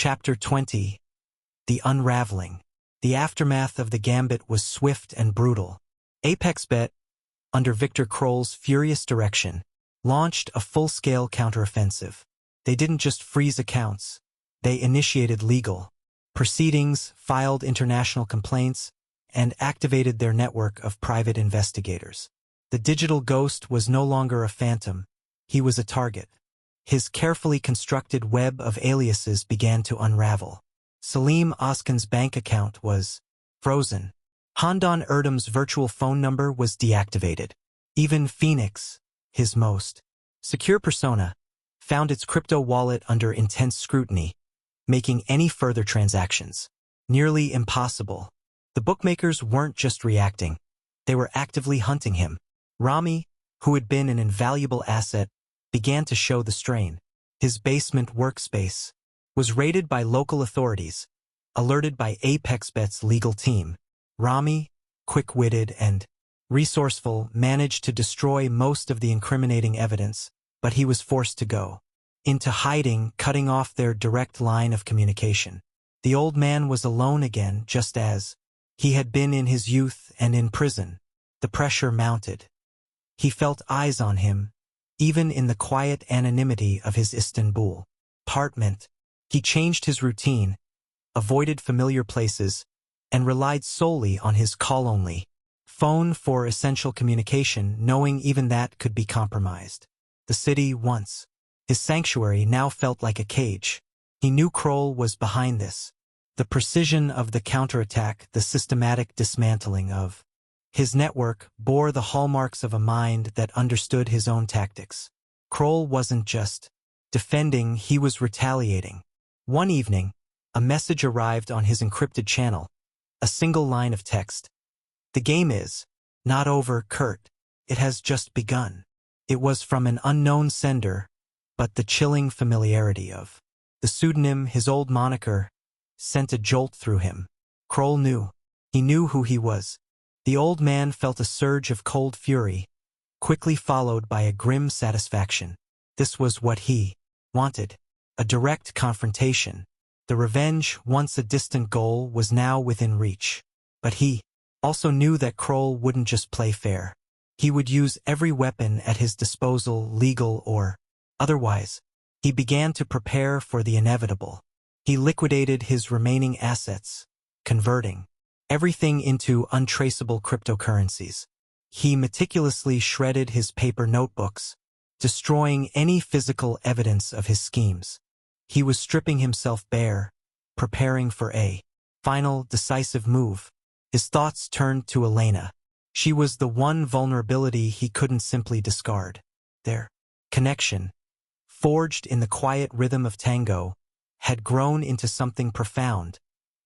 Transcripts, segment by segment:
Chapter 20. The Unraveling. The aftermath of the gambit was swift and brutal. ApexBet, under Victor Kroll's furious direction, launched a full-scale counteroffensive. They didn't just freeze accounts. They initiated legal proceedings, filed international complaints, and activated their network of private investigators. The digital ghost was no longer a phantom. He was a target. His carefully constructed web of aliases began to unravel. Salim Oskan's bank account was frozen. Handan Erdem's virtual phone number was deactivated. Even Phoenix, his most secure persona, found its crypto wallet under intense scrutiny, making any further transactions nearly impossible. The bookmakers weren't just reacting. They were actively hunting him. Rami, who had been an invaluable asset, began to show the strain. His basement workspace was raided by local authorities, alerted by ApexBet's legal team. Rami, quick-witted and resourceful, managed to destroy most of the incriminating evidence, but he was forced to go into hiding, cutting off their direct line of communication. The old man was alone again, just as he had been in his youth and in prison. The pressure mounted. He felt eyes on him, even in the quiet anonymity of his Istanbul apartment. He changed his routine, avoided familiar places, and relied solely on his call-only phone for essential communication, knowing even that could be compromised. The city, once his sanctuary, now felt like a cage. He knew Kroll was behind this. The precision of the counterattack, the systematic dismantling of his network, bore the hallmarks of a mind that understood his own tactics. Kroll wasn't just defending, he was retaliating. One evening, a message arrived on his encrypted channel, a single line of text. "The game is not over, Kurt. It has just begun." It was from an unknown sender, but the chilling familiarity of the pseudonym, his old moniker, sent a jolt through him. Kroll knew. He knew who he was. The old man felt a surge of cold fury, quickly followed by a grim satisfaction. This was what he wanted. A direct confrontation. The revenge, once a distant goal, was now within reach. But he also knew that Kroll wouldn't just play fair. He would use every weapon at his disposal, legal or otherwise. He began to prepare for the inevitable. He liquidated his remaining assets, converting everything into untraceable cryptocurrencies. He meticulously shredded his paper notebooks, destroying any physical evidence of his schemes. He was stripping himself bare, preparing for a final, decisive move. His thoughts turned to Elena. She was the one vulnerability he couldn't simply discard. Their connection, forged in the quiet rhythm of tango, had grown into something profound,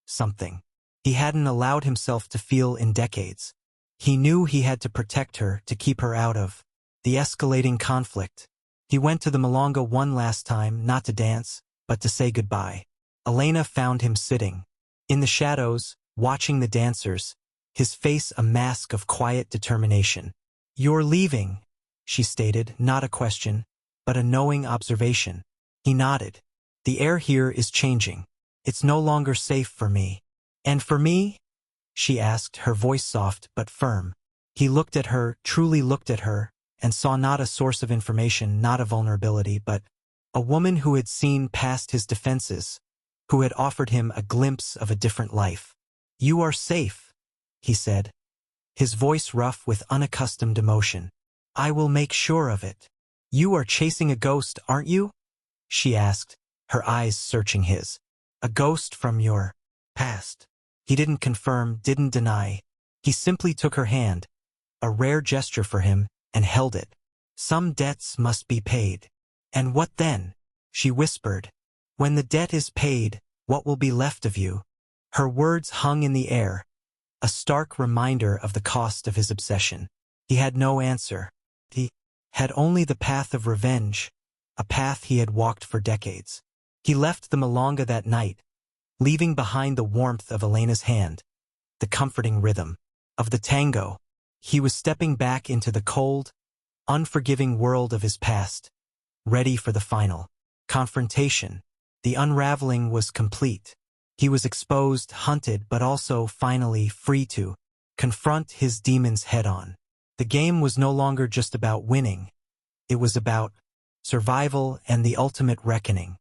something he hadn't allowed himself to feel in decades. He knew he had to protect her, to keep her out of the escalating conflict. He went to the Milonga one last time, not to dance, but to say goodbye. Elena found him sitting in the shadows, watching the dancers, his face a mask of quiet determination. "You're leaving," she stated, not a question, but a knowing observation. He nodded. "The air here is changing. It's no longer safe for me." "And for me?" she asked, her voice soft but firm. He looked at her, truly looked at her, and saw not a source of information, not a vulnerability, but a woman who had seen past his defenses, who had offered him a glimpse of a different life. "You are safe," he said, his voice rough with unaccustomed emotion. "I will make sure of it." "You are chasing a ghost, aren't you?" she asked, her eyes searching his. "A ghost from your past." He didn't confirm, didn't deny. He simply took her hand, a rare gesture for him, and held it. "Some debts must be paid." "And what then?" she whispered. "When the debt is paid, what will be left of you?" Her words hung in the air, a stark reminder of the cost of his obsession. He had no answer. He had only the path of revenge, a path he had walked for decades. He left the Milonga that night, leaving behind the warmth of Elena's hand, the comforting rhythm of the tango. He was stepping back into the cold, unforgiving world of his past, ready for the final confrontation. The unraveling was complete. He was exposed, hunted, but also, finally, free to confront his demons head-on. The game was no longer just about winning. It was about survival and the ultimate reckoning.